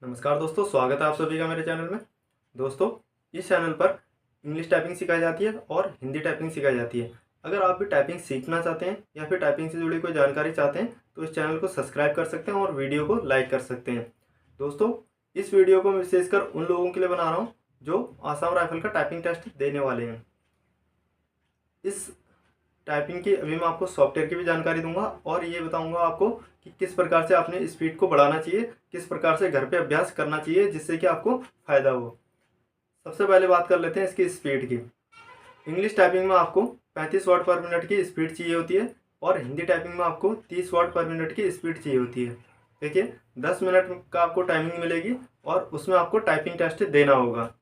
नमस्कार दोस्तों, स्वागत है आप सभी का मेरे चैनल में। दोस्तों, इस चैनल पर इंग्लिश टाइपिंग सिखाई जाती है और हिंदी टाइपिंग सिखाई जाती है। अगर आप भी टाइपिंग सीखना चाहते हैं या फिर टाइपिंग से जुड़ी कोई जानकारी चाहते हैं तो इस चैनल को सब्सक्राइब कर सकते हैं और वीडियो को लाइक कर सकते हैं। दोस्तों, इस वीडियो को मैं विशेषकर उन लोगों के लिए बना रहा हूँ जो आसाम राइफल का टाइपिंग टेस्ट देने वाले हैं। इस टाइपिंग की अभी मैं आपको सॉफ्टवेयर की भी जानकारी दूंगा और ये बताऊंगा आपको कि किस प्रकार से आपने स्पीड को बढ़ाना चाहिए, किस प्रकार से घर पे अभ्यास करना चाहिए जिससे कि आपको फ़ायदा हो। सबसे पहले बात कर लेते हैं इसकी स्पीड की। इंग्लिश टाइपिंग में आपको 35 वर्ड पर मिनट की स्पीड चाहिए होती है और हिंदी टाइपिंग में आपको 30 वर्ड पर मिनट की स्पीड चाहिए होती है। देखिए, 10 मिनट का आपको टाइमिंग मिलेगी और उसमें आपको टाइपिंग टेस्ट देना होगा।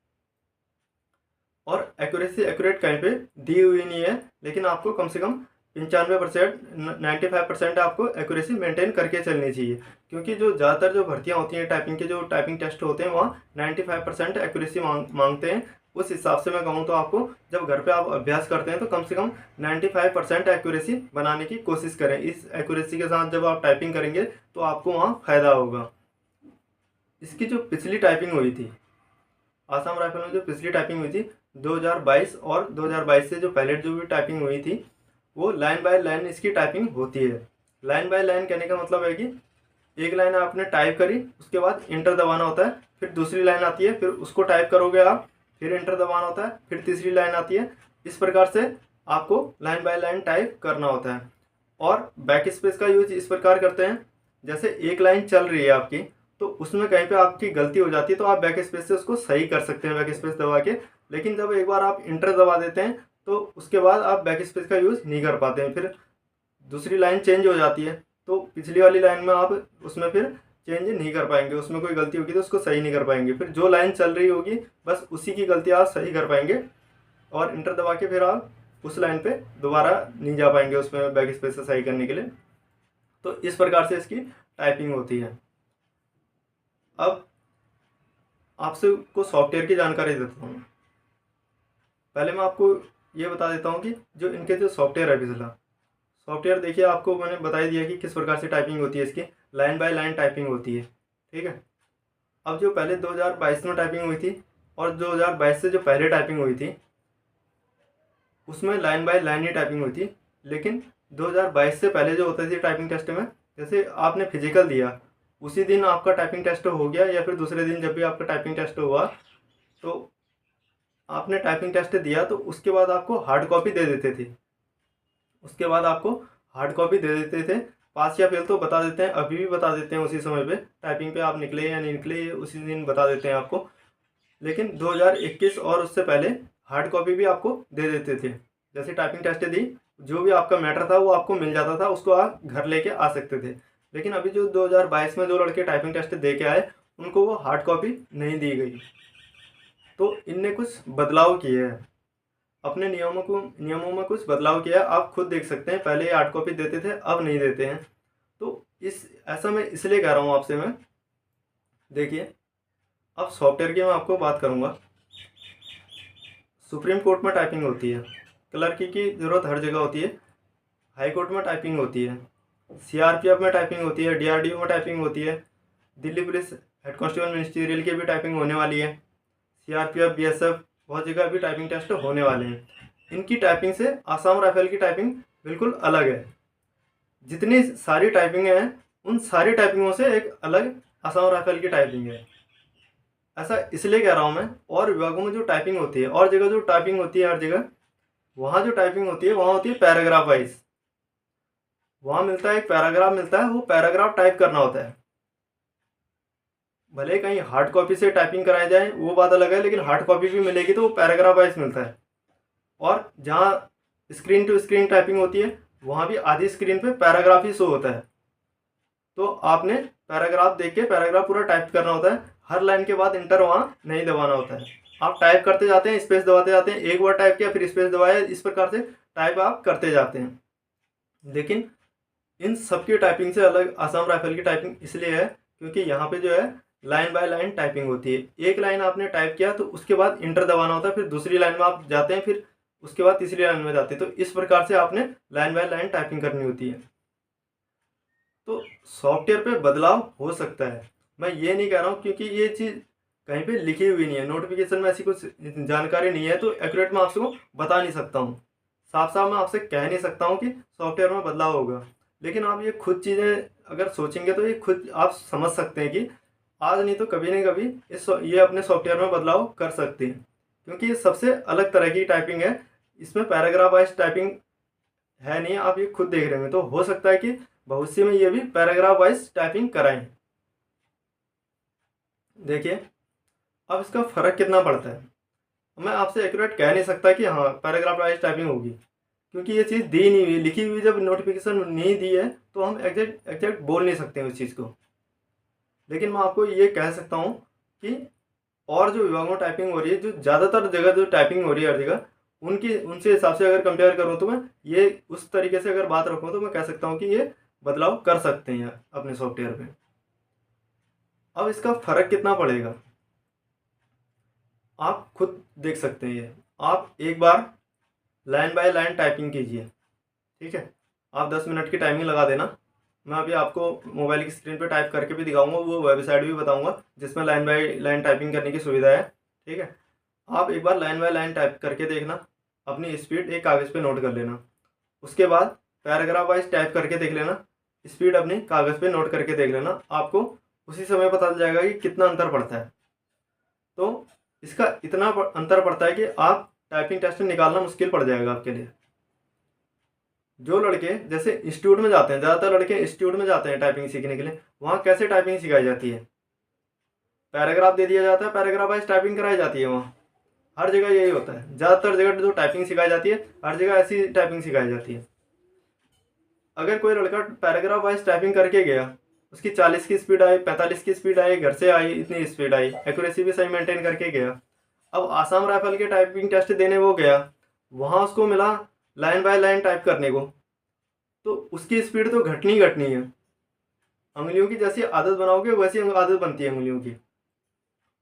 और एक्यूरेसी एक्यूरेट कहीं पे दी हुई नहीं है, लेकिन आपको कम से कम 95% 95% आपको एक्यूरेसी मेंटेन करके चलनी चाहिए, क्योंकि जो ज़्यादातर जो भर्तियां होती हैं टाइपिंग के, जो टाइपिंग टेस्ट होते हैं वहाँ 95% एक्यूरेसी मांगते हैं। उस हिसाब से मैं कहूँ तो आपको जब घर पे आप अभ्यास करते हैं तो कम से कम 95% एक्यूरेसी बनाने की कोशिश करें। इस एक्यूरेसी के साथ जब आप टाइपिंग करेंगे तो आपको वहाँ फ़ायदा होगा। इसकी जो पिछली टाइपिंग हुई थी, आसाम राइफल में जो पिछली टाइपिंग हुई थी 2022 और 2022 से जो पहले जो भी टाइपिंग हुई थी वो लाइन बाय लाइन इसकी टाइपिंग होती है। लाइन बाय लाइन कहने का मतलब है कि एक लाइन आपने टाइप करी, उसके बाद इंटर दबाना होता है, फिर दूसरी लाइन आती है, फिर उसको टाइप करोगे आप, फिर इंटर दबाना होता है, फिर तीसरी लाइन आती है। इस प्रकार से आपको लाइन बाय लाइन टाइप करना होता है। और बैक स्पेस का यूज इस प्रकार करते हैं, जैसे एक लाइन चल रही है आपकी तो उसमें कहीं पे आपकी गलती हो जाती है तो आप बैक स्पेस से उसको सही कर सकते हैं बैक स्पेस दबा के। लेकिन जब एक बार आप इंटर दबा देते हैं तो उसके बाद आप बैक स्पेस का यूज़ नहीं कर पाते हैं, फिर दूसरी लाइन चेंज हो जाती है तो पिछली वाली लाइन में आप उसमें फिर चेंज नहीं कर पाएंगे, उसमें कोई गलती होगी तो उसको सही नहीं कर पाएंगे। फिर जो लाइन चल रही होगी बस उसी की गलती आप सही कर पाएंगे और इंटर दबा के फिर आप उस लाइन पे दोबारा नहीं जा पाएंगे उसमें बैक स्पेस से सही करने के लिए। तो इस प्रकार से इसकी टाइपिंग होती है। अब आपसे को सॉफ्टवेयर की जानकारी देता हूँ। पहले मैं आपको ये बता देता हूँ कि जो इनके जो सॉफ्टवेयर है पिछला सॉफ्टवेयर, देखिए आपको मैंने बता ही दिया कि किस प्रकार से टाइपिंग होती है, इसकी लाइन बाय लाइन टाइपिंग होती है। ठीक है। अब जो पहले 2022 में टाइपिंग हुई थी और 2022 से जो पहले टाइपिंग हुई थी उसमें line by line he typing हुई थी। लेकिन 2022 से पहले जो होता थी टाइपिंग टेस्ट में, जैसे आपने फिजिकल दिया उसी दिन आपका टाइपिंग टेस्ट हो गया या फिर दूसरे दिन जब भी आपका टाइपिंग टेस्ट हुआ तो आपने टाइपिंग टेस्ट दिया तो उसके बाद आपको हार्ड कॉपी दे देते थे। उसके बाद आपको हार्ड कॉपी दे देते थे। पास या फेल तो बता देते हैं, अभी भी बता देते हैं उसी समय पे, टाइपिंग पे आप निकले या नहीं निकले उसी दिन बता देते हैं आपको। लेकिन 2021 और उससे पहले हार्ड कॉपी भी आपको दे देते थे। जैसे टाइपिंग टेस्ट दी, जो भी आपका मैटर था वो आपको मिल जाता था, उसको आप घर लेके आ सकते थे। लेकिन अभी जो 2022 में जो लड़के टाइपिंग टेस्ट दे के आए उनको वो हार्ड कॉपी नहीं दी गई। तो इनने कुछ बदलाव किए हैं, अपने नियमों में कुछ बदलाव किया है। आप खुद देख सकते हैं, पहले हार्ड कॉपी देते थे, अब नहीं देते हैं। तो इस ऐसा मैं इसलिए कह रहा हूँ आपसे मैं। देखिए, अब सॉफ्टवेयर की मैं आपको बात करूँगा। सुप्रीम कोर्ट में टाइपिंग होती है, क्लर्की की ज़रूरत हर जगह होती है, हाई कोर्ट में टाइपिंग होती है, सीआरपीएफ में टाइपिंग होती है, डीआरडीओ में टाइपिंग होती है, Delhi police head constable ministerial की भी टाइपिंग होने वाली है, सीआरपीएफ बीएसएफ बहुत जगह भी टाइपिंग टेस्ट होने वाले हैं। इनकी टाइपिंग से आसाम राइफल की टाइपिंग बिल्कुल अलग है। जितनी सारी टाइपिंग हैं उन सारी टाइपिंगों से एक अलग आसाम राइफल की टाइपिंग है। ऐसा इसलिए कह रहा हूँ मैं, और विभागों में जो टाइपिंग होती है और जगह जो टाइपिंग होती है, हर जगह वहाँ जो टाइपिंग होती है वहाँ होती है पैराग्राफ वाइज। वहाँ मिलता है एक पैराग्राफ मिलता है, वो पैराग्राफ टाइप करना होता है। भले कहीं हार्ड कॉपी से टाइपिंग कराई जाए वो बात अलग है, लेकिन हार्ड कॉपी भी मिलेगी तो वो पैराग्राफ वाइज मिलता है। और जहाँ स्क्रीन टू स्क्रीन टाइपिंग होती है वहाँ भी आधी स्क्रीन पे पैराग्राफ ही शो होता है। तो आपने पैराग्राफ देख के पैराग्राफ पूरा टाइप करना होता है, हर लाइन के बाद इंटर वहाँ नहीं दबाना होता है। आप टाइप करते जाते हैं, स्पेस दबाते जाते हैं, एक बार टाइप किया फिर स्पेस दबाया, इस प्रकार से टाइप आप करते जाते हैं। लेकिन इन सबकी टाइपिंग से अलग आसाम राइफल की टाइपिंग इसलिए है क्योंकि यहाँ पे जो है लाइन बाय लाइन टाइपिंग होती है। एक लाइन आपने टाइप किया तो उसके बाद इंटर दबाना होता है, फिर दूसरी लाइन में आप जाते हैं, फिर उसके बाद तीसरी लाइन में जाते हैं। तो इस प्रकार से आपने लाइन बाय लाइन टाइपिंग करनी होती है। तो सॉफ्टवेयर पे बदलाव हो सकता है, मैं ये नहीं कह रहा हूँ क्योंकि ये चीज़ कहीं पे लिखी हुई नहीं है, नोटिफिकेशन में ऐसी कुछ जानकारी नहीं है, तो एक्यूरेट मैं आपको बता नहीं सकता हूँ। साफ साफ मैं आपसे कह नहीं सकता हूँ कि सॉफ्टवेयर में बदलाव होगा, लेकिन आप ये खुद चीज़ें अगर सोचेंगे तो ये खुद आप समझ सकते हैं कि आज नहीं तो कभी नहीं कभी ये अपने सॉफ्टवेयर में बदलाव कर सकते हैं, क्योंकि ये सबसे अलग तरह की टाइपिंग है। इसमें पैराग्राफ वाइज टाइपिंग है नहीं, आप ये खुद देख रहे होंगे, तो हो सकता है कि भविष्य में ये भी पैराग्राफ वाइज टाइपिंग कराएं। देखिए अब इसका फ़र्क कितना पड़ता है। मैं आपसे एक्यूरेट कह नहीं सकता कि हाँ पैराग्राफ वाइज टाइपिंग होगी, क्योंकि ये चीज़ दी नहीं हुई, लिखी हुई जब नोटिफिकेशन नहीं दी है तो हम एग्जैक्ट एग्जैक्ट बोल नहीं सकते उस चीज़ को। लेकिन मैं आपको ये कह सकता हूँ कि और जो विभागों में टाइपिंग हो रही है, जो ज़्यादातर जगह जो टाइपिंग हो रही है हर जगह, उनकी उनसे हिसाब से अगर कंपेयर करूँ तो मैं ये उस तरीके से अगर बात रखूँ तो मैं कह सकता हूँ कि ये बदलाव कर सकते हैं अपने सॉफ्टवेयर पे। अब इसका फ़र्क कितना पड़ेगा आप खुद देख सकते हैं। ये आप एक बार लाइन बाय लाइन टाइपिंग कीजिए, ठीक है। आप 10 मिनट की टाइमिंग लगा देना। मैं अभी आपको मोबाइल की स्क्रीन पे टाइप करके भी दिखाऊंगा, वो वेबसाइट भी बताऊंगा जिसमें लाइन बाय लाइन टाइपिंग करने की सुविधा है, ठीक है। आप एक बार लाइन बाय लाइन टाइप करके देखना, अपनी स्पीड एक कागज़ पे नोट कर लेना। उसके बाद पैराग्राफ वाइज टाइप करके देख लेना, स्पीड अपनी कागज़ पे नोट करके देख लेना। आपको उसी समय पता चल जाएगा कि कितना अंतर पड़ता है। तो इसका इतना अंतर पड़ता है कि आप टाइपिंग टेस्ट निकालना मुश्किल पड़ जाएगा आपके लिए। जो लड़के जैसे इंस्टीट्यूट में जाते हैं, ज़्यादातर लड़के इंस्टीट्यूट में जाते हैं टाइपिंग सीखने के लिए, वहाँ कैसे टाइपिंग सिखाई जाती है, पैराग्राफ दे दिया जाता है, पैराग्राफ वाइज टाइपिंग कराई जाती है। वहाँ हर जगह यही होता है, ज़्यादातर जगह जो टाइपिंग सिखाई जाती है हर जगह ऐसी टाइपिंग सिखाई जाती है। अगर कोई लड़का पैराग्राफ वाइज टाइपिंग करके गया, उसकी 40 की स्पीड आई, 45 की स्पीड आई, घर से आई इतनी स्पीड आई, एक्यूरेसी भी सही मेंटेन करके गया। अब आसाम राइफल के टाइपिंग टेस्ट देने वो गया, वहाँ उसको मिला लाइन बाय लाइन टाइप करने को, तो उसकी स्पीड तो घटनी घटनी है। उंगलियों की जैसी आदत बनाओगे वैसी आदत बनती है उंगलियों की।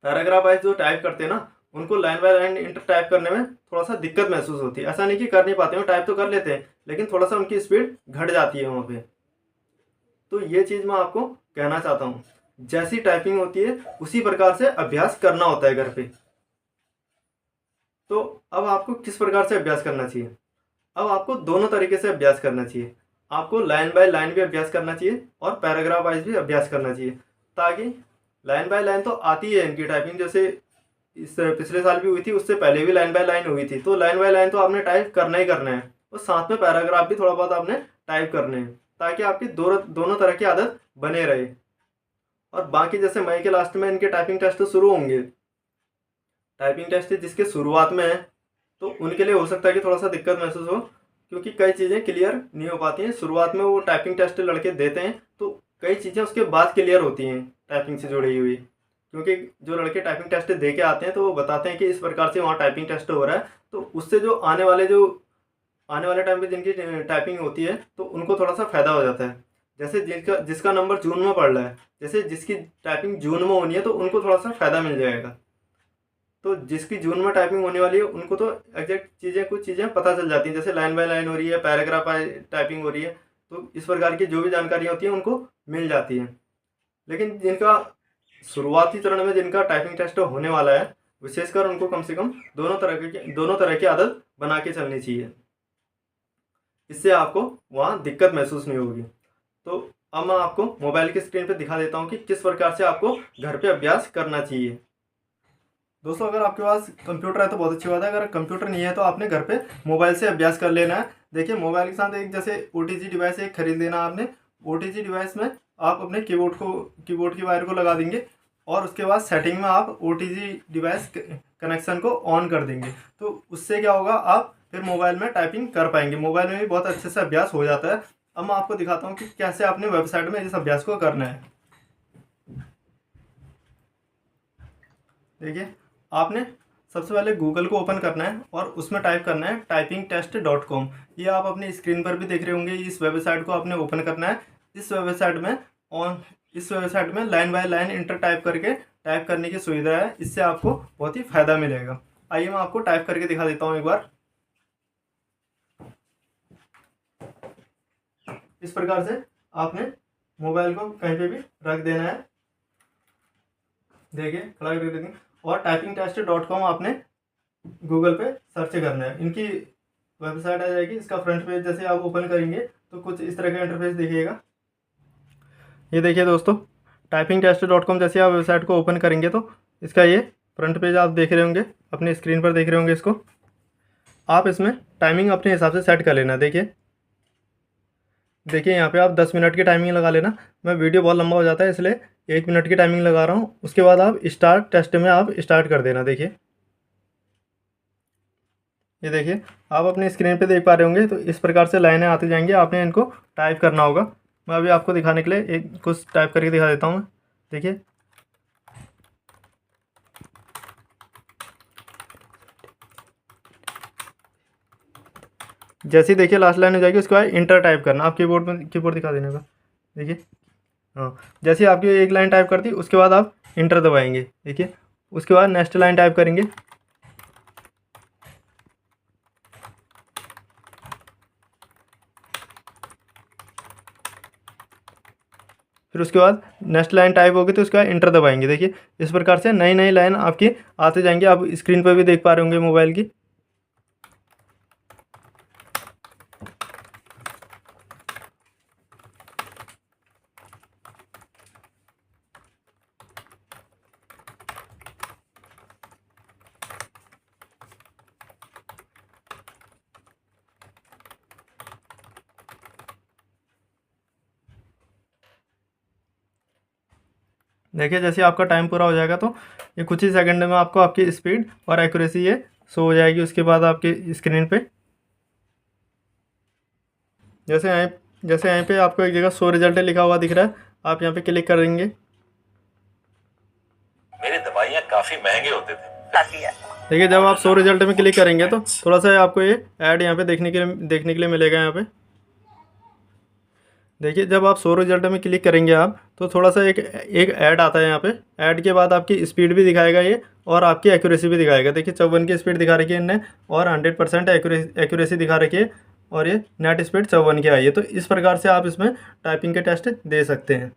पैराग्राफ वाइज जो टाइप करते हैं ना, उनको line by line inter type करने में थोड़ा सा दिक्कत महसूस होती है। ऐसा नहीं कि कर नहीं पाते हैं, टाइप तो कर लेते हैं, लेकिन थोड़ा सा उनकी स्पीड घट जाती है वहाँ पे। तो ये चीज़ मैं आपको कहना चाहता हूँ, जैसी टाइपिंग होती है उसी प्रकार से अभ्यास करना होता है घर पे। तो अब आपको किस प्रकार से अभ्यास करना चाहिए, अब आपको दोनों तरीके से अभ्यास करना चाहिए। आपको लाइन बाय लाइन भी अभ्यास करना चाहिए और पैराग्राफ वाइज भी अभ्यास करना चाहिए, ताकि लाइन बाय लाइन तो आती है इनकी टाइपिंग, जैसे इस पिछले साल भी हुई थी, उससे पहले भी लाइन बाय लाइन हुई थी। तो लाइन बाय लाइन तो आपने टाइप करना ही करना है, और साथ में पैराग्राफ भी थोड़ा बहुत आपने टाइप करने हैं, ताकि आपकी दोनों तरह की आदत बने रहे। और बाकी जैसे मई के लास्ट में इनके टाइपिंग टेस्ट शुरू होंगे, टाइपिंग टेस्ट जिसके शुरुआत में है, तो उनके लिए हो सकता है कि थोड़ा सा दिक्कत महसूस हो, क्योंकि कई चीज़ें क्लियर नहीं हो पाती हैं। शुरुआत में वो टाइपिंग टेस्ट लड़के देते हैं तो कई चीज़ें उसके बाद क्लियर होती हैं टाइपिंग से जुड़ी हुई, क्योंकि जो लड़के टाइपिंग टेस्ट दे के आते हैं तो वो बताते हैं कि इस प्रकार से वहाँ टाइपिंग टेस्ट हो रहा है। तो उससे जो आने वाले टाइम पे जिनकी टाइपिंग होती है तो उनको थोड़ा सा फ़ायदा हो जाता है। जैसे जिसका नंबर जून में पड़ रहा है, जैसे जिसकी टाइपिंग जून में होनी है तो उनको थोड़ा सा फ़ायदा मिल जाएगा। तो जिसकी जून में टाइपिंग होने वाली है उनको तो एग्जैक्ट चीज़ें कुछ चीज़ें पता चल जाती हैं, जैसे लाइन बाय लाइन हो रही है, पैराग्राफ टाइपिंग हो रही है, तो इस प्रकार की जो भी जानकारी होती है उनको मिल जाती है। लेकिन जिनका शुरुआती चरण में जिनका टाइपिंग टेस्ट होने वाला है, विशेषकर उनको कम से कम दोनों तरह की आदत बना के चलनी चाहिए। इससे आपको वहाँ दिक्कत महसूस नहीं होगी। तो अब मैं आपको मोबाइल की स्क्रीन पर दिखा देता हूँ कि किस प्रकार से आपको घर पे अभ्यास करना चाहिए। दोस्तों अगर आपके पास कंप्यूटर है तो बहुत अच्छी बात है, अगर कंप्यूटर नहीं है तो आपने घर पे मोबाइल से अभ्यास कर लेना है। देखिए मोबाइल के साथ एक जैसे OTG डिवाइस एक खरीद लेना आपने। OTG डिवाइस में आप अपने कीबोर्ड की वायर को लगा देंगे, और उसके बाद सेटिंग में आप OTG डिवाइस कनेक्शन को ऑन कर देंगे। तो उससे क्या होगा, आप फिर मोबाइल में टाइपिंग कर पाएंगे। मोबाइल में भी बहुत अच्छे से अभ्यास हो जाता है। अब मैं आपको दिखाता हूँ कि कैसे आपने वेबसाइट में इस अभ्यास को करना है। देखिए आपने सबसे पहले गूगल को ओपन करना है और उसमें टाइप करना है typingtest.com। ये आप अपनी स्क्रीन पर भी देख रहे होंगे, इस वेबसाइट को आपने ओपन करना है। इस वेबसाइट में line by line inter type करके टाइप करने की सुविधा है, इससे आपको बहुत ही फ़ायदा मिलेगा। आइए मैं आपको टाइप करके दिखा देता हूँ एक बार। इस प्रकार से आपने मोबाइल को कहीं पे भी रख देना है। देखिए खड़ा करके देखेंगे, और typingtest.com आपने गूगल पे सर्च करना है। इनकी वेबसाइट आ जाएगी। इसका फ्रंट पेज जैसे आप ओपन करेंगे तो कुछ इस तरह का इंटरफेस दिखेगा। ये देखिए दोस्तों, typingtest.com जैसे आप वेबसाइट को ओपन करेंगे तो इसका ये फ्रंट पेज आप देख रहे होंगे, अपनी स्क्रीन पर देख रहे होंगे इसको। आप इसमें टाइमिंग अपने हिसाब से सेट कर लेना। देखिए यहाँ पे आप 10 मिनट की टाइमिंग लगा लेना। मैं वीडियो बहुत लंबा हो जाता है इसलिए 1 मिनट की टाइमिंग लगा रहा हूँ। उसके बाद आप स्टार्ट टेस्ट में आप स्टार्ट कर देना। देखिए ये देखिए आप अपनी स्क्रीन पे देख पा रहे होंगे, तो इस प्रकार से लाइनें आती जाएंगी, आपने इनको टाइप करना होगा। मैं अभी आपको दिखाने के लिए एक कुछ टाइप करके दिखा देता हूँ मैं। देखिए जैसे ही देखिए लास्ट लाइन हो जाएगी, उसके बाद इंटर टाइप करना। आप कीबोर्ड दिखा देने का। देखिए हाँ, जैसे ही आपकी एक लाइन टाइप कर दी उसके बाद आप इंटर दबाएंगे। देखिए उसके बाद नेक्स्ट लाइन टाइप करेंगे। फिर उसके बाद नेक्स्ट लाइन टाइप होगी तो उसके बाद इंटर दबाएंगे। देखिए इस प्रकार से नई नई लाइन आपकी आते जाएंगे। आप स्क्रीन पर भी देख पा रहे होंगे मोबाइल की। देखिए जैसे आपका टाइम पूरा हो जाएगा तो ये कुछ ही सेकंड में आपको आपकी स्पीड और एक्यूरेसी ये शो हो जाएगी उसके बाद आपकी स्क्रीन पे। जैसे यहाँ पे आपको एक जगह शो रिजल्ट लिखा हुआ दिख रहा है, आप यहाँ पे क्लिक करेंगे। मेरी दवाइयाँ काफी महंगे होते थे। देखिए जब आप शो रिजल्ट में क्लिक करेंगे तो थोड़ा सा आपको ये ऐड यहाँ पे देखने के लिए मिलेगा। यहाँ पे देखिए जब आप शो रिजल्ट में क्लिक करेंगे आप तो थोड़ा सा एक ऐड आता है। यहाँ पे ऐड के बाद आपकी स्पीड भी दिखाएगा ये, और आपकी एक्यूरेसी भी दिखाएगा। देखिए 54 की स्पीड दिखा रखी है इनने, और 100% एक्यूरेसी दिखा रखी है, और ये नेट स्पीड 54 की आई है। तो इस प्रकार से आप इसमें टाइपिंग के टेस्ट दे सकते हैं।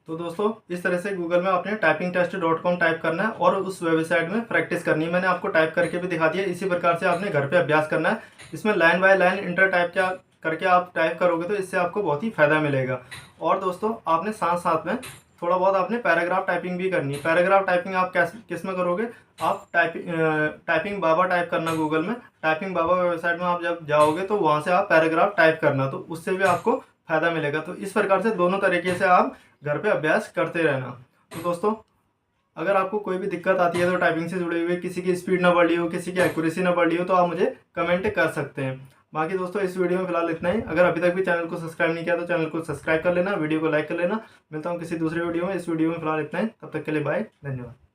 तो दोस्तों इस तरह से गूगल में आपने typingtest.com टाइप करना है और उस वेबसाइट में प्रैक्टिस करनी है। मैंने आपको टाइप करके भी दिखा दिया। इसी प्रकार से आपने घर पे अभ्यास करना है। इसमें line by line inter type क्या करके आप टाइप करोगे तो इससे आपको बहुत ही फ़ायदा मिलेगा। और दोस्तों आपने साथ साथ में थोड़ा बहुत आपने पैराग्राफ टाइपिंग भी करनी है। पैराग्राफ टाइपिंग आप किस में करोगे, आप टाइपिंग बाबा टाइप करना गूगल में। टाइपिंग बाबा वेबसाइट में आप जब जाओगे तो वहाँ से आप पैराग्राफ टाइप करना, तो उससे भी आपको फ़ायदा मिलेगा। तो इस प्रकार से दोनों तरीके से आप घर पे अभ्यास करते रहना। तो दोस्तों अगर आपको कोई भी दिक्कत आती है तो टाइपिंग से जुड़े हुए, किसी की स्पीड ना बढ़ रही हो, किसी की एक्यूरेसी ना बढ़ रही हो, तो आप मुझे कमेंट कर सकते हैं। बाकी दोस्तों इस वीडियो में फिलहाल इतना ही। अगर अभी तक भी चैनल को सब्सक्राइब नहीं किया तो चैनल को सब्सक्राइब कर लेना, वीडियो को लाइक कर लेना। मिलता हूँ किसी दूसरे वीडियो में। इस वीडियो में फिलहाल इतना ही। तब तक के लिए बाय, धन्यवाद।